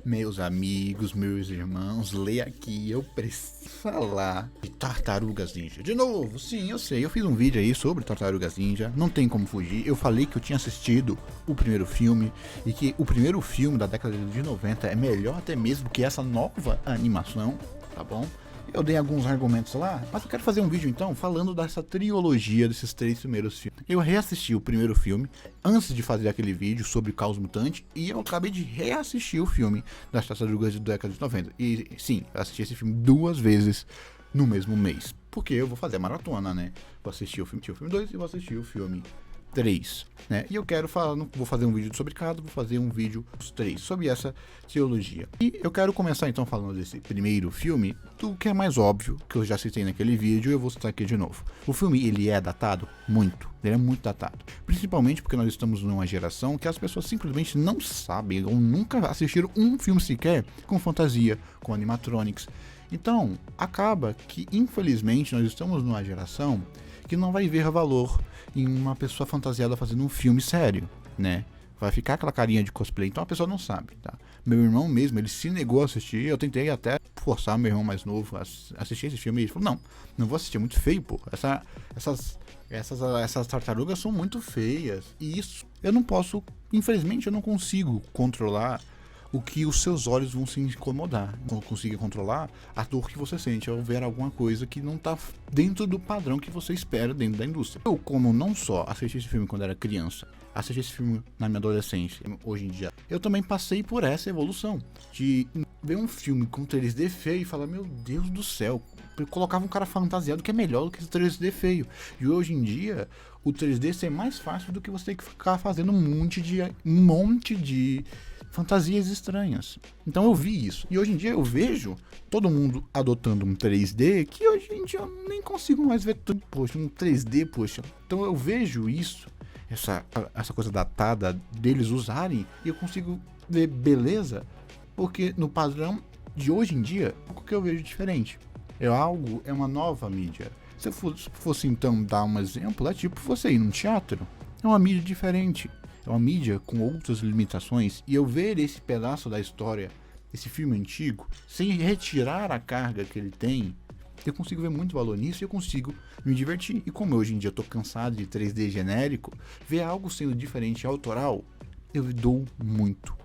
Meus amigos, meus irmãos, leia aqui, eu preciso falar de Tartarugas Ninja. De novo, sim, eu sei, eu fiz um vídeo aí sobre Tartarugas Ninja, não tem como fugir. Eu falei que eu tinha assistido o primeiro filme e que o primeiro filme da década de 90 é melhor até mesmo que essa nova animação, tá bom? Eu dei alguns argumentos lá, mas eu quero fazer um vídeo então falando dessa trilogia desses 3 primeiros filmes. Eu reassisti o primeiro filme antes de fazer aquele vídeo sobre o Caos Mutante e eu acabei de reassistir o filme das Tartarugas da década de 90. E sim, eu assisti esse filme 2 vezes no mesmo mês, porque eu vou fazer a maratona, né? Vou assistir o filme 2 e vou assistir o filme 3, né? E eu quero falar, não vou fazer um vídeo sobre cada, vou fazer um vídeo dos 3 sobre essa trilogia. E eu quero começar então falando desse primeiro filme, do que é mais óbvio, que eu já citei naquele vídeo e eu vou citar aqui de novo. O filme, ele é datado muito, ele é muito datado, principalmente porque nós estamos numa geração que as pessoas simplesmente não sabem ou nunca assistiram um filme sequer com fantasia, com animatronics. Então, acaba que infelizmente nós estamos numa geração que não vai ver valor em uma pessoa fantasiada fazendo um filme sério, né? Vai ficar aquela carinha de cosplay, então a pessoa não sabe, tá? Meu irmão mesmo, ele se negou a assistir, eu tentei até forçar meu irmão mais novo a assistir esse filme, e ele falou, não vou assistir, é muito feio, pô. Essas tartarugas são muito feias, e isso eu não posso, infelizmente eu não consigo controlar o que os seus olhos vão se incomodar. Não consiga controlar a dor que você sente ao ver alguma coisa que não tá dentro do padrão que você espera dentro da indústria. Eu, como não só assisti esse filme quando era criança, assisti esse filme na minha adolescência, hoje em dia, eu também passei por essa evolução de ver um filme com 3D feio e falar, meu Deus do céu, eu colocava um cara fantasiado que é melhor do que esse 3D feio. E hoje em dia, o 3D ser mais fácil do que você ter que ficar fazendo um monte de fantasias estranhas. Então eu vi isso. E hoje em dia eu vejo todo mundo adotando um 3D que hoje em dia eu nem consigo mais ver tudo. Poxa, um 3D, poxa. Então eu vejo isso, essa coisa datada deles usarem, e eu consigo ver beleza, porque no padrão de hoje em dia, o que eu vejo diferente é uma nova mídia. Se eu fosse então dar um exemplo, é tipo você ir num teatro. É uma mídia diferente. É uma mídia com outras limitações, e eu ver esse pedaço da história, esse filme antigo, sem retirar a carga que ele tem, eu consigo ver muito valor nisso e eu consigo me divertir. E como hoje em dia eu tô cansado de 3D genérico, ver algo sendo diferente e autoral, eu dou muito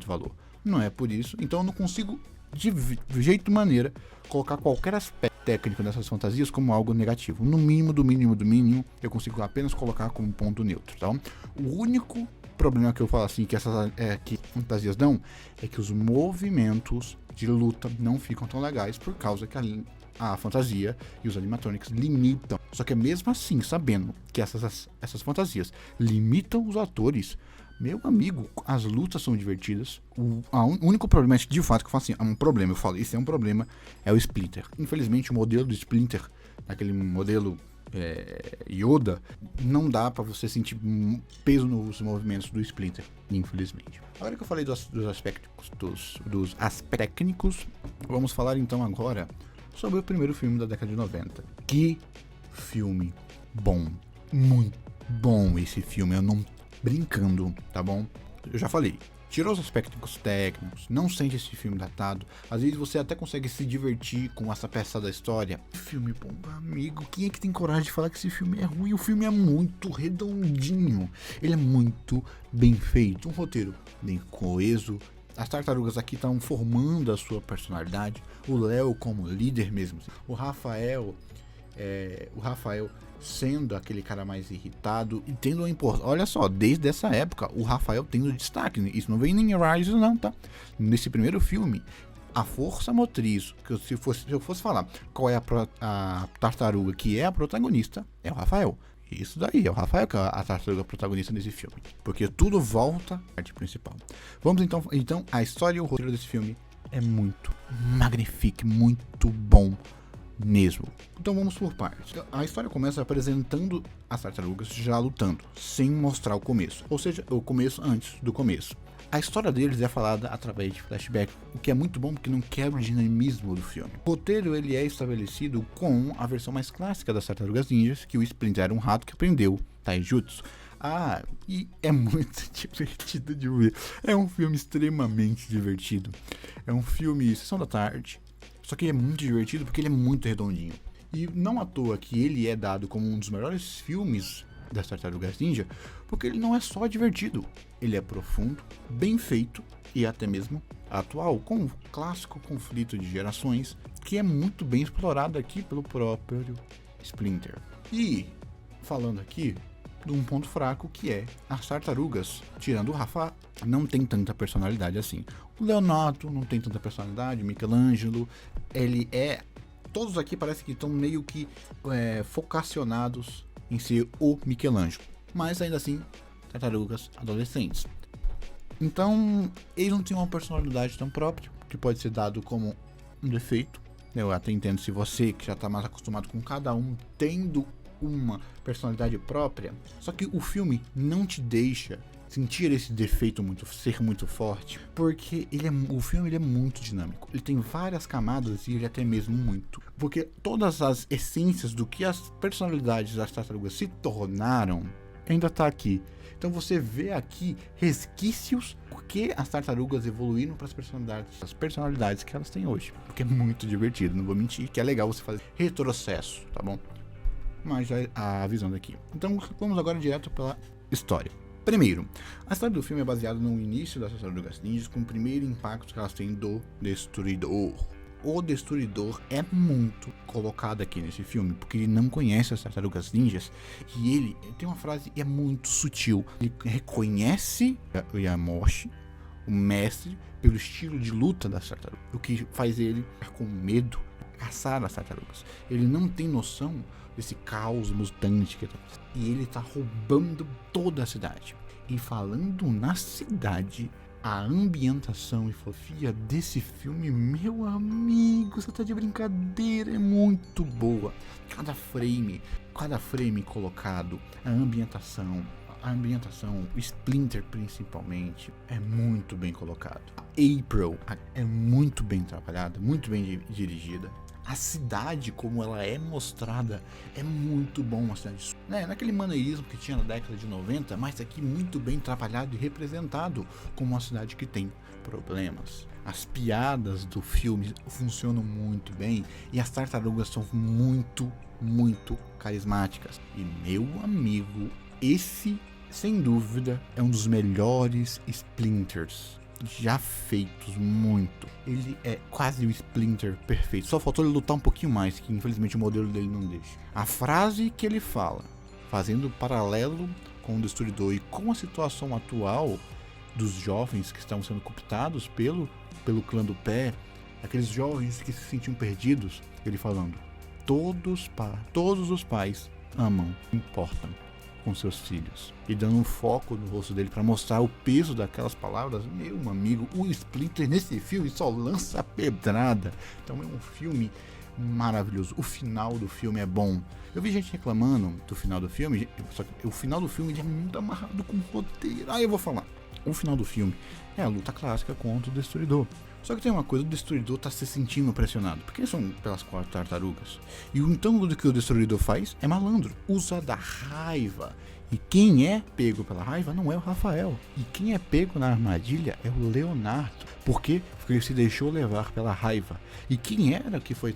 valor. Não é por isso, então eu não consigo de jeito maneira colocar qualquer aspecto técnico dessas fantasias como algo negativo. No mínimo, do mínimo, eu consigo apenas colocar como ponto neutro, tá? O único problema que eu falo assim, que essas que fantasias dão, é que os movimentos de luta não ficam tão legais por causa que a fantasia e os animatronics limitam. Só que mesmo assim, sabendo que essas fantasias limitam os atores, meu amigo, as lutas são divertidas. O único problema, de fato, que eu falo assim, é um problema, eu falo, isso é um problema, é o Splinter. Infelizmente, o modelo do Splinter, aquele modelo Yoda, não dá pra você sentir peso nos movimentos do Splinter, infelizmente. Agora que eu falei dos aspectos técnicos, vamos falar então agora sobre o primeiro filme da década de 90. Que filme bom, muito bom esse filme, eu não brincando, tá bom? Eu já falei, tirou os aspectos técnicos, não sente esse filme datado, às vezes você até consegue se divertir com essa peça da história. Filme bom, amigo, quem é que tem coragem de falar que esse filme é ruim? O filme é muito redondinho, ele é muito bem feito, um roteiro bem coeso. As tartarugas aqui estão formando a sua personalidade, o Léo como líder mesmo, o Rafael sendo aquele cara mais irritado e tendo uma importância. Olha só, desde essa época, o Rafael tendo destaque. Isso não vem nem Rise, não, tá? Nesse primeiro filme, a força motriz, que se eu fosse falar qual é a tartaruga que é a protagonista, é o Rafael. Isso daí, é o Rafael que é a tartaruga protagonista desse filme. Porque tudo volta à parte principal. Vamos então, a história e o roteiro desse filme é muito magnífico, muito bom mesmo. Então vamos por partes. A história começa apresentando as tartarugas já lutando, sem mostrar o começo, ou seja, o começo antes do começo. A história deles é falada através de flashback, o que é muito bom porque não quebra o dinamismo do filme. O roteiro ele é estabelecido com a versão mais clássica das Tartarugas Ninjas, que o Splinter era um rato que aprendeu Taijutsu. E é muito divertido de ver. É um filme extremamente divertido. É um filme Sessão da Tarde, só que ele é muito divertido porque ele é muito redondinho. E não à toa que ele é dado como um dos melhores filmes das Tartarugas Ninja, porque ele não é só divertido, ele é profundo, bem feito e até mesmo atual, com um clássico conflito de gerações que é muito bem explorado aqui pelo próprio Splinter. E falando aqui de um ponto fraco, que é as tartarugas, tirando o Rafa, não tem tanta personalidade assim. O Leonardo não tem tanta personalidade, o Michelangelo, todos aqui parece que estão meio que focacionados em ser o Michelangelo, mas ainda assim, tartarugas adolescentes. Então, eles não têm uma personalidade tão própria, que pode ser dado como um defeito. Eu até entendo se você, que já está mais acostumado com cada um, tendo uma personalidade própria, só que o filme não te deixa sentir esse defeito ser muito forte, porque o filme ele é muito dinâmico, ele tem várias camadas e ele até mesmo muito, porque todas as essências do que as personalidades das tartarugas se tornaram ainda tá aqui. Então você vê aqui resquícios porque as tartarugas evoluíram para as personalidades que elas têm hoje, porque é muito divertido, não vou mentir, que é legal você fazer retrocesso, tá bom? Mas já avisando aqui. Então vamos agora direto pela história. Primeiro, a história do filme é baseada no início das Tartarugas Ninjas, com o primeiro impacto que elas têm do Destruidor. O Destruidor é muito colocado aqui nesse filme, porque ele não conhece as Tartarugas Ninjas, e ele tem uma frase que é muito sutil. Ele reconhece o Yamoshi, o mestre, pelo estilo de luta das tartarugas, o que faz ele ficar com medo de caçar as tartarugas. Ele não tem noção desse caos mutante que e ele tá roubando toda a cidade. E falando na cidade, a ambientação e fotografia desse filme, meu amigo, você tá de brincadeira, é muito boa. Cada frame colocado, a ambientação, o Splinter principalmente, é muito bem colocado. A April é muito bem trabalhada, muito bem dirigida. A cidade, como ela é mostrada, é muito bom. Uma cidade, naquele maneirismo que tinha na década de 90, mas aqui muito bem trabalhado e representado como uma cidade que tem problemas. As piadas do filme funcionam muito bem e as tartarugas são muito, muito carismáticas. E meu amigo, esse, sem dúvida, é um dos melhores Splinters já feitos, muito. Ele é quase o Splinter perfeito. Só faltou ele lutar um pouquinho mais, que infelizmente o modelo dele não deixa. A frase que ele fala, fazendo paralelo com o Destruidor e com a situação atual dos jovens que estão sendo cooptados pelo clã do pé, aqueles jovens que se sentiam perdidos, ele falando: todos os pais amam, importam com seus filhos, e dando um foco no rosto dele para mostrar o peso daquelas palavras. Meu amigo, o Splinter nesse filme só lança pedrada. Então é um filme maravilhoso. O final do filme é bom. Eu vi gente reclamando do final do filme, só que o final do filme é muito amarrado com o roteiro. Eu vou falar. O final do filme é a luta clássica contra o Destruidor. Só que tem uma coisa, o Destruidor tá se sentindo pressionado, porque eles são pelas 4 tartarugas. E então o que o Destruidor faz é malandro, usa da raiva. E quem é pego pela raiva não é o Rafael. E quem é pego na armadilha é o Leonardo. Por quê? Porque ele se deixou levar pela raiva. E quem era que foi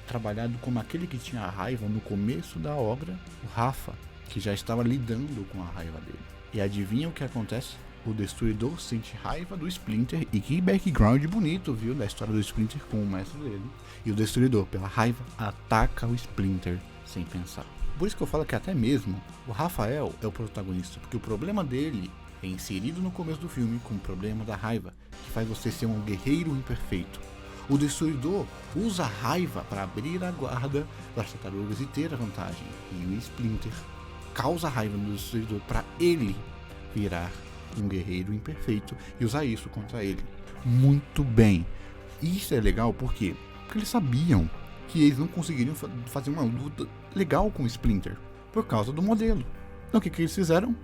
trabalhado como aquele que tinha a raiva no começo da obra? O Rafa, que já estava lidando com a raiva dele. E adivinha o que acontece? O Destruidor sente raiva do Splinter, e que background bonito, viu, da história do Splinter com o mestre dele. E o Destruidor, pela raiva, ataca o Splinter sem pensar. Por isso que eu falo que até mesmo o Rafael é o protagonista, porque o problema dele é inserido no começo do filme com o problema da raiva, que faz você ser um guerreiro imperfeito. O Destruidor usa a raiva para abrir a guarda das tartarugas e ter a vantagem. E o Splinter causa raiva no Destruidor para ele virar um guerreiro imperfeito e usar isso contra ele. Muito bem. Isso é legal porque eles sabiam que eles não conseguiriam fazer uma luta legal com o Splinter por causa do modelo. Então o que eles fizeram?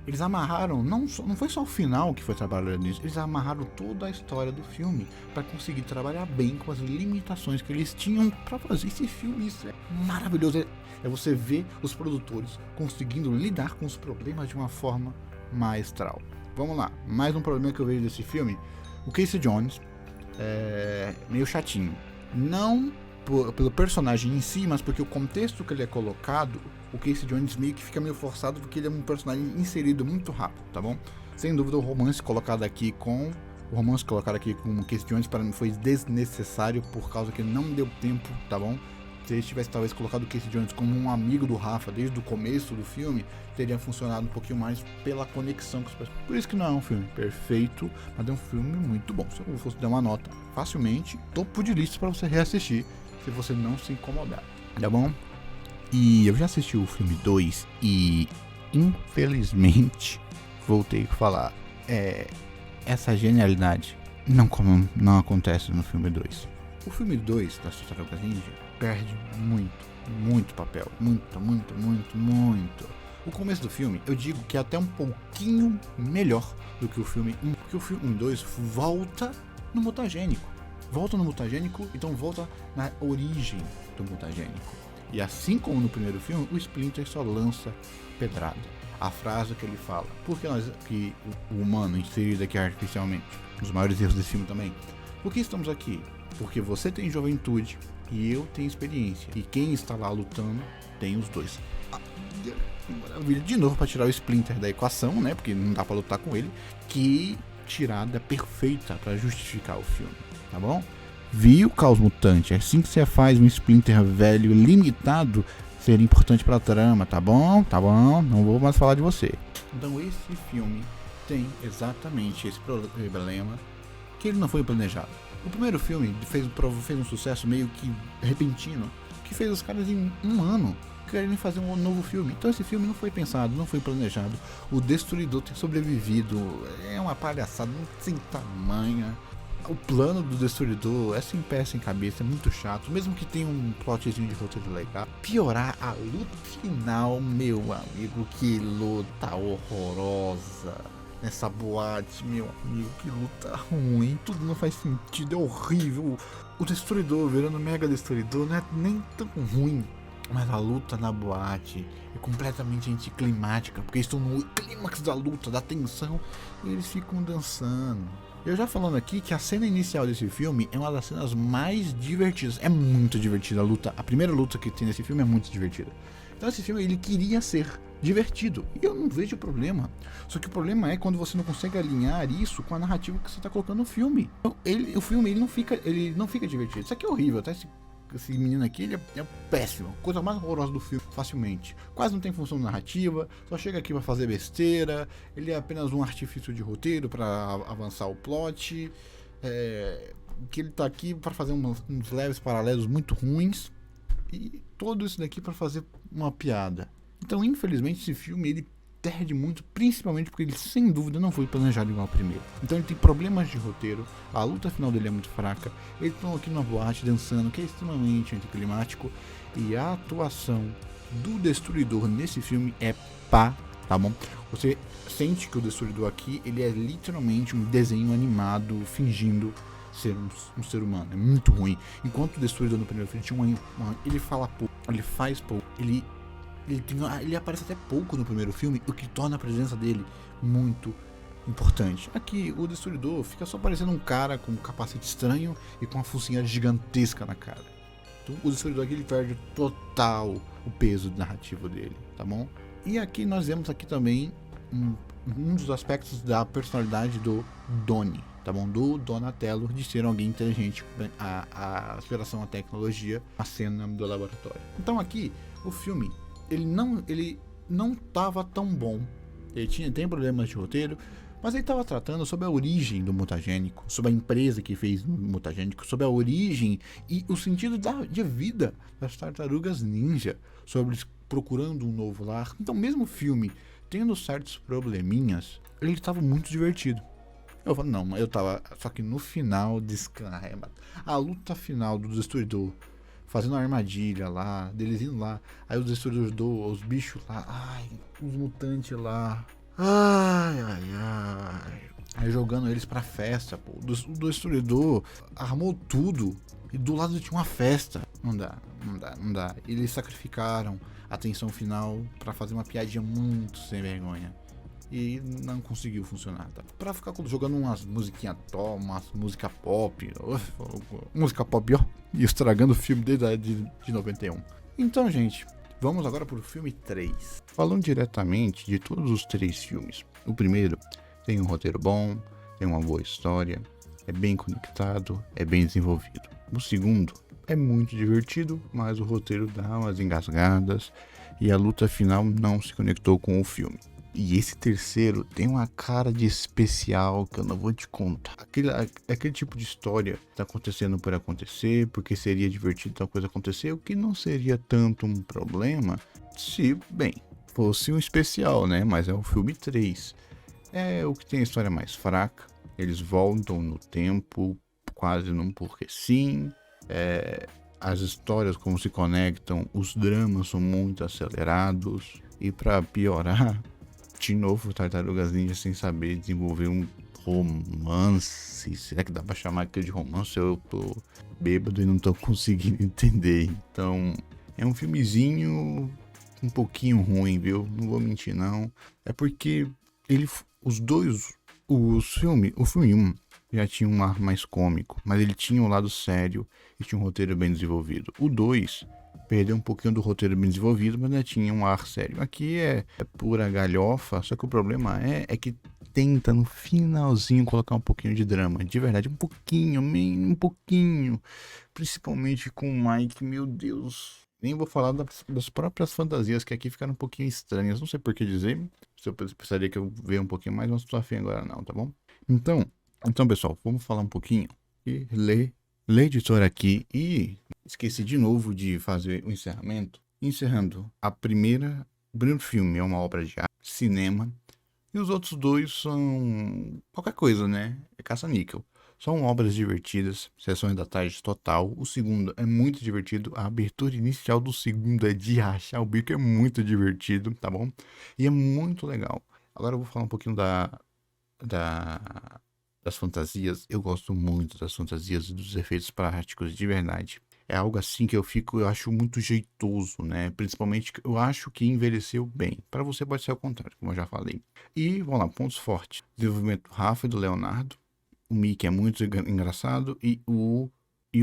Eles amarraram, não foi só o final que foi trabalhado nisso, eles amarraram toda a história do filme para conseguir trabalhar bem com as limitações que eles tinham para fazer esse filme. Isso é maravilhoso. É você ver os produtores conseguindo lidar com os problemas de uma forma maestral. Vamos lá, mais um problema que eu vejo desse filme. O Casey Jones é meio chatinho. Não pelo personagem em si, mas porque o contexto que ele é colocado, o Casey Jones meio que fica meio forçado porque ele é um personagem inserido muito rápido, tá bom? Sem dúvida o romance colocado aqui com o Casey Jones para mim foi desnecessário por causa que não deu tempo, tá bom? Se ele tivesse talvez colocado o Casey Jones como um amigo do Rafa desde o começo do filme, teria funcionado um pouquinho mais pela conexão com os personagens. Por isso que não é um filme perfeito, mas é um filme muito bom. Se eu fosse dar uma nota, facilmente, topo de lista para você reassistir, se você não se incomodar, tá bom? E eu já assisti o filme 2 e, infelizmente, voltei a falar, essa genialidade não acontece no filme 2. O filme 2 da Tartarugas Ninja perde muito papel. Muito. O começo do filme, eu digo que é até um pouquinho melhor do que o filme 1, porque o filme 2 volta no mutagênico. Então volta na origem do mutagênico. E assim como no primeiro filme, o Splinter só lança pedrada. A frase que ele fala, porque o humano inserido aqui artificialmente, um dos maiores erros desse filme também. Por que estamos aqui? Porque você tem juventude e eu tenho experiência. E quem está lá lutando tem os dois. Maravilha. De novo para tirar o Splinter da equação, né? Porque não dá para lutar com ele. Que tirada perfeita para justificar o filme, tá bom? Viu, Caos Mutante? É assim que você faz um Splinter velho limitado ser importante para a trama, tá bom? Tá bom, não vou mais falar de você. Então esse filme tem exatamente esse problema que ele não foi planejado. O primeiro filme fez um sucesso meio que repentino, que fez os caras em um ano querem fazer um novo filme. Então esse filme não foi pensado, não foi planejado. O Destruidor ter sobrevivido é uma palhaçada, não tem tamanha. O plano do Destruidor é sem pé, sem cabeça, é muito chato. Mesmo que tenha um plotzinho de roteiro legal, piorar a luta final, meu amigo, que luta horrorosa. Nessa boate, meu amigo, que luta ruim, tudo não faz sentido, é horrível. O Destruidor virando Mega Destruidor não é nem tão ruim, mas a luta na boate é completamente anticlimática, porque eles estão no clímax da luta, da tensão, e eles ficam dançando. Eu já falando aqui que a cena inicial desse filme é uma das cenas mais divertidas, é muito divertida a luta, a primeira luta que tem nesse filme é muito divertida. Então esse filme ele queria ser divertido, e eu não vejo problema. Só que o problema é quando você não consegue alinhar isso com a narrativa que você está colocando no filme. Então, o filme ele não fica divertido. Isso aqui é horrível, tá? Esse menino aqui ele é péssimo, coisa mais horrorosa do filme, facilmente. Quase não tem função narrativa, só chega aqui para fazer besteira. Ele é apenas um artifício de roteiro para avançar o plot. Que ele tá aqui para fazer uns leves paralelos muito ruins. E tudo isso daqui para fazer uma piada. Então, infelizmente, esse filme ele perde muito, principalmente porque ele sem dúvida não foi planejado igual ao primeiro. Então ele tem problemas de roteiro, a luta final dele é muito fraca, eles estão aqui numa boate dançando, que é extremamente anticlimático, e a atuação do Destruidor nesse filme é pá, tá bom? Você sente que o Destruidor aqui, ele é literalmente um desenho animado fingindo ser um ser humano, é muito ruim. Enquanto o Destruidor no primeiro filme tinha ele fala pouco, ele faz pouco, ele aparece até pouco no primeiro filme, o que torna a presença dele muito importante. Aqui o Destruidor fica só parecendo um cara com um capacete estranho e com uma focinha gigantesca na cara. Então o Destruidor aqui ele perde total o peso narrativo dele, tá bom? E aqui nós vemos aqui também um dos aspectos da personalidade do Donnie, tá bom? Do Donatello, de ser alguém inteligente, a aspiração à tecnologia, a cena do laboratório. Então aqui o filme ele não tava tão bom. Ele tem problemas de roteiro, mas ele estava tratando sobre a origem do mutagênico, sobre a empresa que fez o mutagênico, sobre a origem e o sentido de vida das tartarugas ninja, sobre eles procurando um novo lar. Então, mesmo o filme tendo certos probleminhas, ele estava muito divertido. Eu falo, não, eu tava. Só que no final, a luta final do Destruidor, fazendo uma armadilha lá, deles indo lá, aí os Destruidores os bichos lá, ai, os mutantes lá, Ai, ai, ai. Aí jogando eles pra festa, pô. O destruidor armou tudo e do lado tinha uma festa. Não dá, não dá, não dá. Eles sacrificaram a tensão final pra fazer uma piadinha muito sem vergonha. E não conseguiu funcionar, tá? Pra ficar jogando umas musiquinhas top, umas música pop, música pop, ó, e estragando o filme de 91. Então, gente, vamos agora pro filme 3. Falando diretamente de todos os 3 filmes. O primeiro tem um roteiro bom, tem uma boa história, é bem conectado, é bem desenvolvido. O segundo é muito divertido, mas o roteiro dá umas engasgadas e a luta final não se conectou com o filme. E esse terceiro tem uma cara de especial que eu não vou te contar. Aquele tipo de história que tá acontecendo por acontecer, porque seria divertido tal coisa acontecer, o que não seria tanto um problema se, bem, fosse um especial, né? Mas é o filme 3. É o que tem a história mais fraca. Eles voltam no tempo, quase num porque sim. As histórias como se conectam, os dramas são muito acelerados. E para piorar, de novo, Tartarugas Ninja sem saber desenvolver um romance. Será que dá pra chamar aquilo de romance? Eu tô bêbado e não tô conseguindo entender. Então, é um filmezinho um pouquinho ruim, viu? Não vou mentir, não. É porque o filme 1 já tinha um ar mais cômico, mas ele tinha um lado sério e tinha um roteiro bem desenvolvido. O 2 perdeu um pouquinho do roteiro bem desenvolvido, mas ainda tinha um ar sério. Aqui é pura galhofa, só que o problema é que tenta no finalzinho colocar um pouquinho de drama. De verdade, um pouquinho. Principalmente com o Mike, meu Deus. Nem vou falar das próprias fantasias, que aqui ficaram um pouquinho estranhas. Não sei por que dizer. Se eu precisaria que eu veja um pouquinho mais, mas não tô afim agora não, tá bom? Então, pessoal, vamos falar um pouquinho e ler editor aqui e esqueci de novo de fazer o encerramento. Encerrando, o primeiro filme é uma obra de arte, cinema, e os outros 2 são qualquer coisa, né? É caça-níquel. São obras divertidas, sessões da tarde total. O segundo é muito divertido. A abertura inicial do segundo é de rachar o bico, é muito divertido, tá bom? E é muito legal. Agora eu vou falar um pouquinho das fantasias. Eu gosto muito das fantasias e dos efeitos práticos, de verdade. É algo assim que eu acho muito jeitoso, né? Principalmente, eu acho que envelheceu bem. Para você pode ser o contrário, como eu já falei. E, vamos lá, pontos fortes. Desenvolvimento do Rafa e do Leonardo. O Mickey é muito engraçado. E o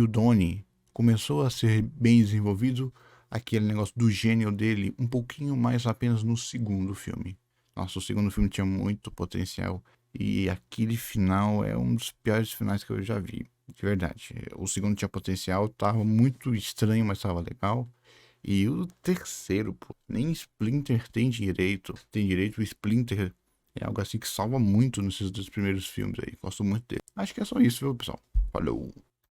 Donnie começou a ser bem desenvolvido. Aquele negócio do gênio dele, um pouquinho mais apenas no segundo filme. Nossa, o segundo filme tinha muito potencial. E aquele final é um dos piores finais que eu já vi. De verdade. O segundo tinha potencial, tava muito estranho, mas tava legal. E o terceiro, pô, nem Splinter tem direito. Tem direito, o Splinter é algo assim que salva muito nesses 2 primeiros filmes aí. Gosto muito dele. Acho que é só isso, viu, pessoal? Falou!